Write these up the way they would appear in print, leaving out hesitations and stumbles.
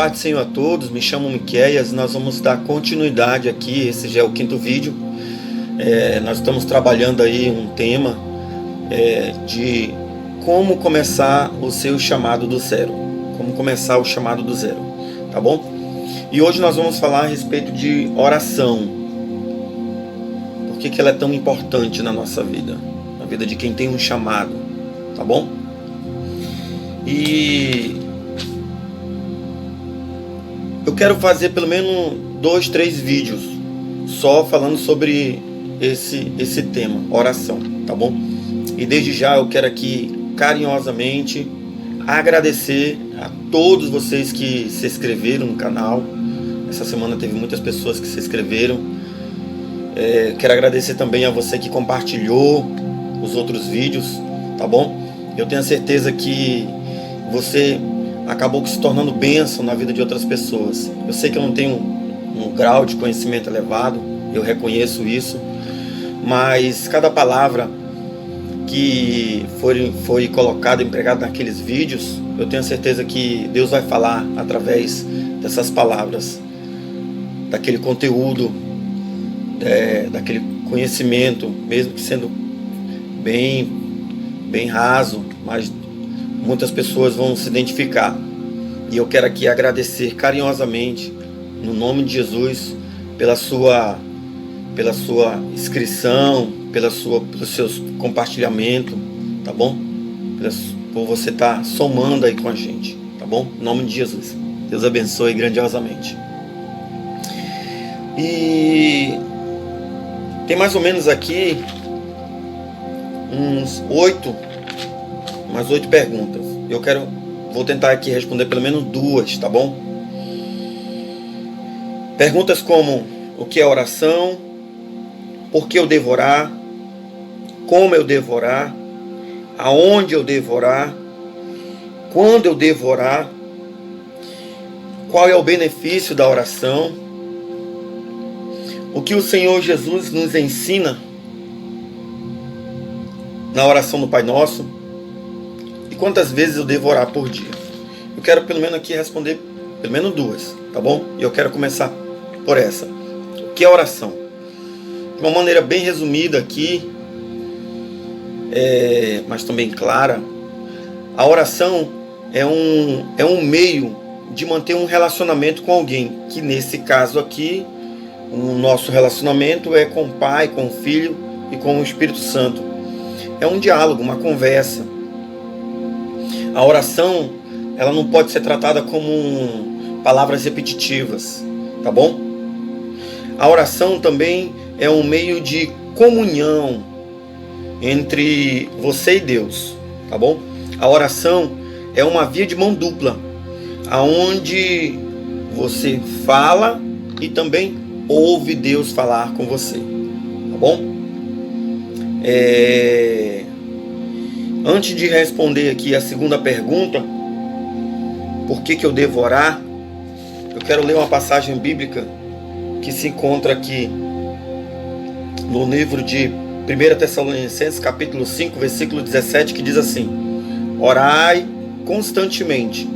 paz do Senhor a todos, me chamo Miqueias, nós vamos dar continuidade aqui, esse já é o 5º vídeo. Nós estamos trabalhando aí um tema de como começar o seu chamado do zero. Como começar o chamado do zero, tá bom? E hoje nós vamos falar a respeito de oração. Por que ela é tão importante na nossa vida? Na vida de quem tem um chamado, tá bom? E eu quero fazer pelo menos 2, 3 vídeos só falando sobre esse tema, oração, tá bom? E desde já eu quero aqui carinhosamente agradecer a todos vocês que se inscreveram no canal. Essa semana teve muitas pessoas que se inscreveram. Quero agradecer também a você que compartilhou os outros vídeos, tá bom? Eu tenho a certeza que você acabou se tornando bênção na vida de outras pessoas. Eu sei que eu não tenho um grau de conhecimento elevado, eu reconheço isso, mas cada palavra que foi colocada, empregada naqueles vídeos, eu tenho a certeza que Deus vai falar através dessas palavras, daquele conteúdo, daquele conhecimento, mesmo que sendo bem raso, mas muitas pessoas vão se identificar. E eu quero aqui agradecer carinhosamente, no nome de Jesus, pela sua inscrição, pelo seus compartilhamento, tá bom? Por você estar somando aí com a gente, tá bom? Em nome de Jesus. Deus abençoe grandiosamente. E tem mais ou menos aqui umas 8 perguntas. Vou tentar aqui responder pelo menos 2, tá bom? Perguntas como: o que é oração? Por que eu devo orar? Como eu devo orar? Aonde eu devo orar? Quando eu devo orar? Qual é o benefício da oração? O que o Senhor Jesus nos ensina na oração do Pai Nosso? E quantas vezes eu devo orar por dia? Eu quero pelo menos aqui responder pelo menos 2, tá bom? E eu quero começar por essa. O que é oração? De uma maneira bem resumida aqui, mas também clara, a oração é um meio de manter um relacionamento com alguém, que nesse caso aqui, o nosso relacionamento é com o Pai, com o Filho e com o Espírito Santo. É um diálogo, uma conversa. A oração, ela não pode ser tratada como palavras repetitivas, tá bom? A oração também é um meio de comunhão entre você e Deus, tá bom? A oração é uma via de mão dupla, aonde você fala e também ouve Deus falar com você, tá bom? Antes de responder aqui a segunda pergunta, por que eu devo orar, eu quero ler uma passagem bíblica que se encontra aqui no livro de 1 Tessalonicenses, capítulo 5, versículo 17, que diz assim: orai constantemente.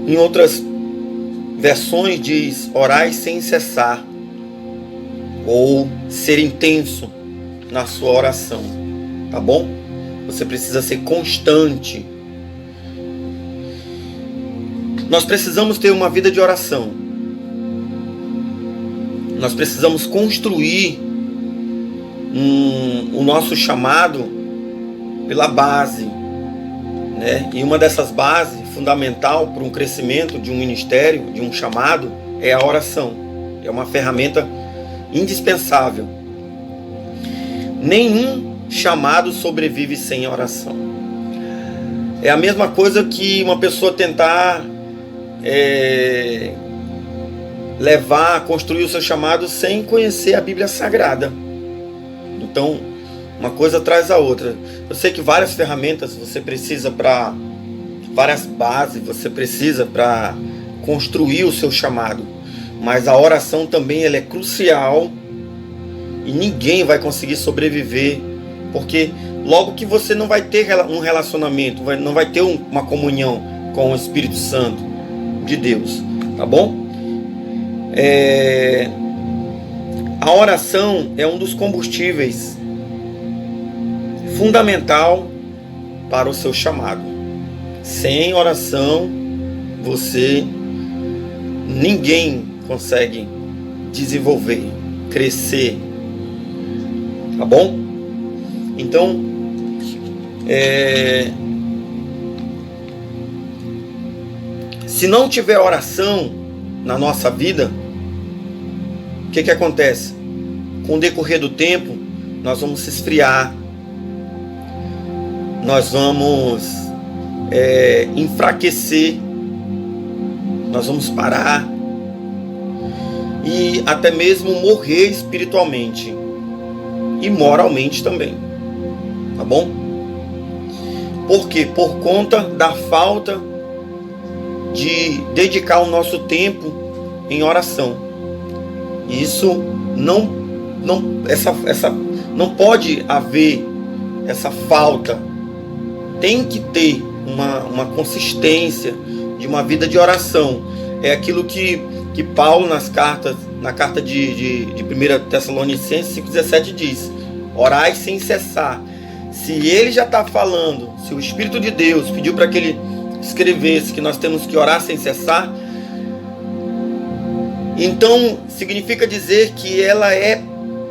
Em outras versões diz: orai sem cessar, ou ser intenso na sua oração, tá bom? Você precisa ser constante. Nós precisamos ter uma vida de oração. Nós precisamos construir o nosso chamado pela base, né? E uma dessas bases fundamental para um crescimento de um ministério, de um chamado, é a oração. É uma ferramenta indispensável. Nenhum chamado sobrevive sem oração. É a mesma coisa que uma pessoa tentar construir o seu chamado sem conhecer a Bíblia Sagrada. Então, uma coisa traz a outra. Eu sei que várias ferramentas você precisa para, várias bases você precisa para construir o seu chamado, mas a oração também ela é crucial e ninguém vai conseguir sobreviver, porque logo que você não vai ter um relacionamento, não vai ter uma comunhão com o Espírito Santo, de Deus, tá bom? A oração é um dos combustíveis fundamental para o seu chamado. Sem oração, ninguém consegue desenvolver, crescer, tá bom? Então, se não tiver oração na nossa vida, o que acontece? Com o decorrer do tempo, nós vamos se esfriar, nós vamos enfraquecer, nós vamos parar e até mesmo morrer espiritualmente e moralmente também, tá bom? Por quê? Por conta da falta de dedicar o nosso tempo em oração. Isso não pode haver essa falta. Tem que ter uma consistência de uma vida de oração. É aquilo que Paulo na carta de 1 Tessalonicenses 5,17 diz: orai sem cessar. Se ele já está falando, se o Espírito de Deus pediu para que ele escrevesse que nós temos que orar sem cessar, então significa dizer que ela é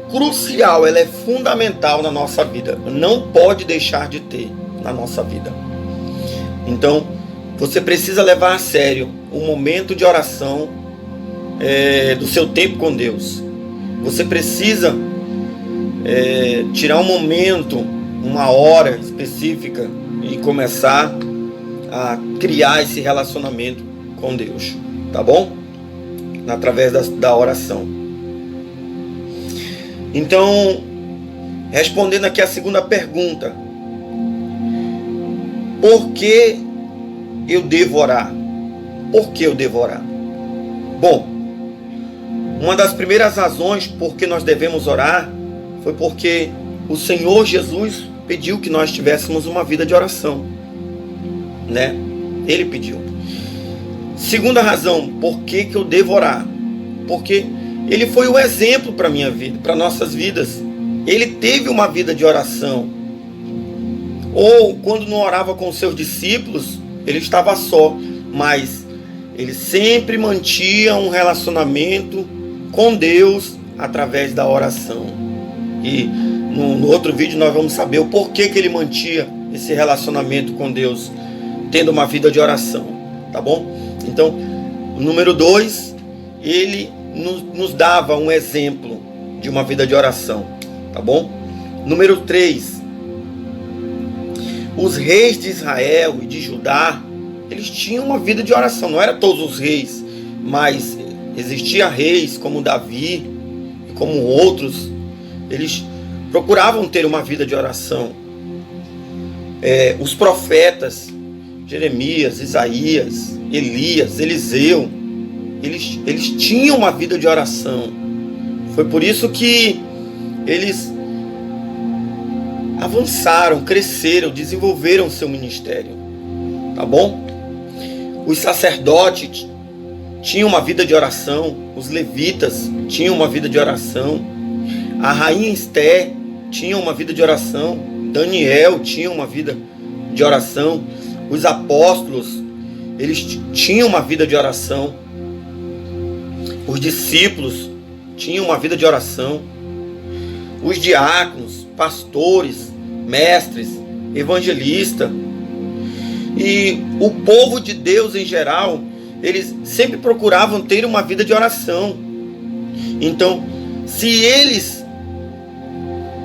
crucial, ela é fundamental na nossa vida, não pode deixar de ter na nossa vida. Então você precisa levar a sério o momento de oração do seu tempo com Deus. Você precisa tirar um momento, uma hora específica e começar a criar esse relacionamento com Deus, tá bom? Através da oração. Então, respondendo aqui a segunda pergunta: por que eu devo orar? Por que eu devo orar? Bom, uma das primeiras razões por que nós devemos orar foi porque o Senhor Jesus pediu que nós tivéssemos uma vida de oração, né? Ele pediu. Segunda razão, por que eu devo orar? Porque ele foi o exemplo para a minha vida, para nossas vidas. Ele teve uma vida de oração. Ou quando não orava com os seus discípulos, ele estava só, mas ele sempre mantinha um relacionamento com Deus através da oração. E no outro vídeo nós vamos saber o porquê que ele mantinha esse relacionamento com Deus, tendo uma vida de oração, tá bom? Então, o número 2, ele nos dava um exemplo de uma vida de oração, tá bom? Número 3, os reis de Israel e de Judá, eles tinham uma vida de oração. Não eram todos os reis, mas existiam reis como Davi e como outros. Eles procuravam ter uma vida de oração. Os profetas Jeremias, Isaías, Elias, Eliseu, eles tinham uma vida de oração. Foi por isso que eles avançaram, cresceram, desenvolveram seu ministério, tá bom? Os sacerdotes tinham uma vida de oração, os levitas tinham uma vida de oração, a rainha Esther tinha uma vida de oração, Daniel tinha uma vida de oração, os apóstolos, eles tinham uma vida de oração, os discípulos tinham uma vida de oração, os diáconos, pastores, mestres, evangelistas e o povo de Deus em geral, eles sempre procuravam ter uma vida de oração. Então, se eles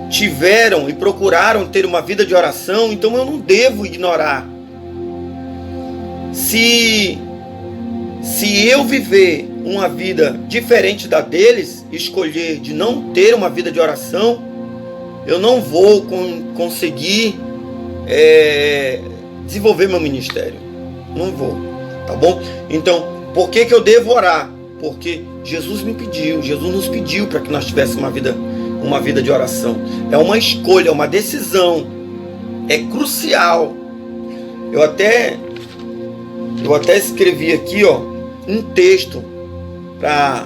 tiveram e procuraram ter uma vida de oração, então eu não devo ignorar. Se eu viver uma vida diferente da deles, escolher de não ter uma vida de oração, eu não vou conseguir desenvolver meu ministério. Não vou, tá bom? Então, por que eu devo orar? Porque Jesus me pediu, Jesus nos pediu para que nós tivéssemos uma vida de oração. É uma escolha, é uma decisão, é crucial. Eu até escrevi aqui, um texto para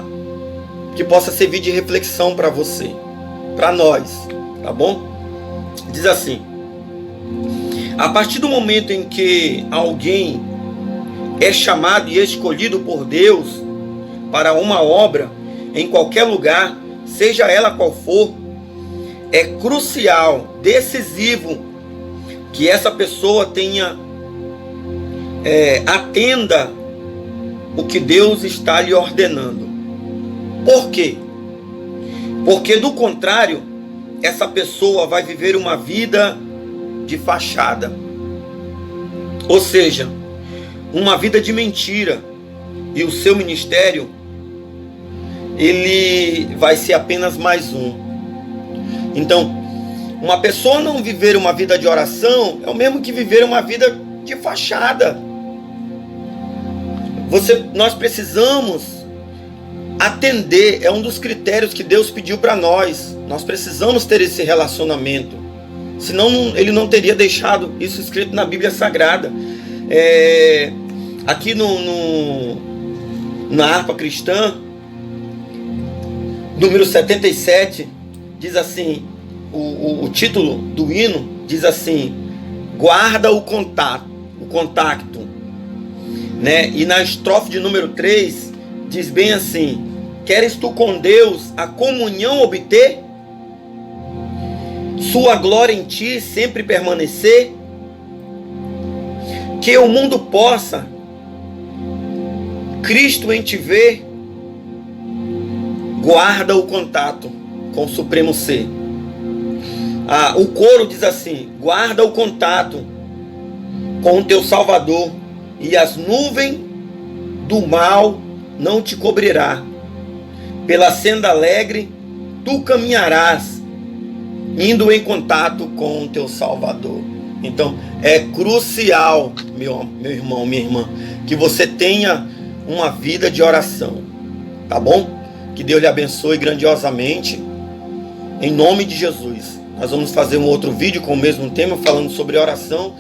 que possa servir de reflexão para você, para nós, tá bom? Diz assim: a partir do momento em que alguém é chamado e escolhido por Deus para uma obra em qualquer lugar, seja ela qual for, é crucial, decisivo que essa pessoa atenda o que Deus está lhe ordenando. Por quê? Porque do contrário, essa pessoa vai viver uma vida de fachada, ou seja, uma vida de mentira, e o seu ministério ele vai ser apenas mais um. Então, uma pessoa não viver uma vida de oração é o mesmo que viver uma vida de fachada. Nós precisamos atender, é um dos critérios que Deus pediu para nós. Nós precisamos ter esse relacionamento, senão ele não teria deixado isso escrito na Bíblia Sagrada. Aqui na harpa cristã, número 77, diz assim, o título do hino diz assim: guarda o contacto, né? E na estrofe de número 3 diz bem assim: queres tu com Deus a comunhão obter, sua glória em ti sempre permanecer, que o mundo possa Cristo em te ver, guarda o contato com o Supremo Ser. O coro diz assim: guarda o contato com o teu Salvador, e as nuvens do mal não te cobrirá. Pela senda alegre tu caminharás, indo em contato com o teu Salvador. Então é crucial, meu irmão, minha irmã, que você tenha uma vida de oração, tá bom? Que Deus lhe abençoe grandiosamente, em nome de Jesus. Nós vamos fazer um outro vídeo com o mesmo tema, falando sobre oração,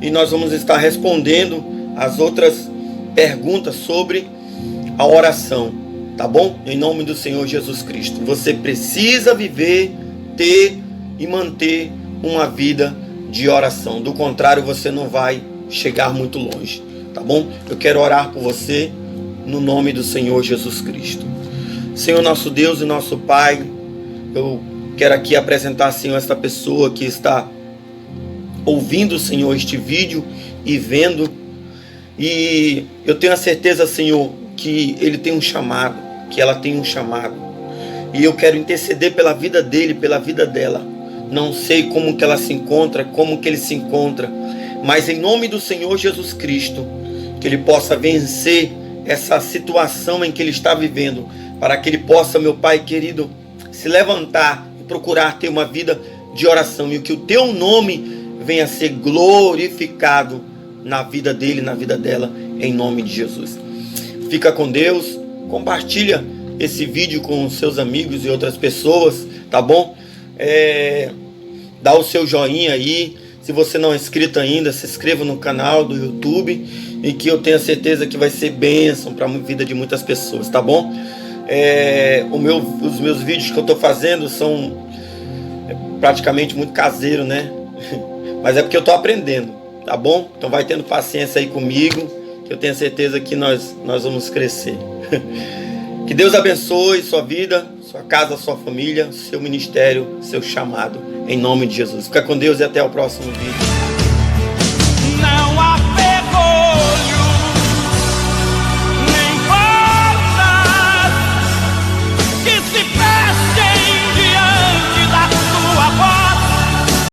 e nós vamos estar respondendo as outras perguntas sobre a oração, tá bom? Em nome do Senhor Jesus Cristo. Você precisa viver, ter e manter uma vida de oração. Do contrário, você não vai chegar muito longe, tá bom? Eu quero orar por você no nome do Senhor Jesus Cristo. Senhor, nosso Deus e nosso Pai, eu quero aqui apresentar, Senhor, esta pessoa que está ouvindo, Senhor, este vídeo e vendo. E eu tenho a certeza, Senhor, que ele tem um chamado, que ela tem um chamado. E eu quero interceder pela vida dele, pela vida dela. Não sei como que ela se encontra, como que ele se encontra, mas em nome do Senhor Jesus Cristo, que ele possa vencer essa situação em que ele está vivendo, para que ele possa, meu Pai querido, se levantar e procurar ter uma vida de oração, e que o teu nome venha a ser glorificado na vida dele, na vida dela, em nome de Jesus. Fica com Deus, compartilha esse vídeo com seus amigos e outras pessoas, tá bom? Dá o seu joinha aí. Se você não é inscrito ainda, se inscreva no canal do YouTube, e que eu tenho certeza que vai ser bênção para a vida de muitas pessoas, tá bom? Os meus vídeos que eu estou fazendo são praticamente muito caseiro, né? Mas é porque eu estou aprendendo, tá bom? Então vai tendo paciência aí comigo, que eu tenho certeza que nós vamos crescer. Que Deus abençoe sua vida, sua casa, sua família, seu ministério, seu chamado, em nome de Jesus. Fica com Deus e até o próximo vídeo.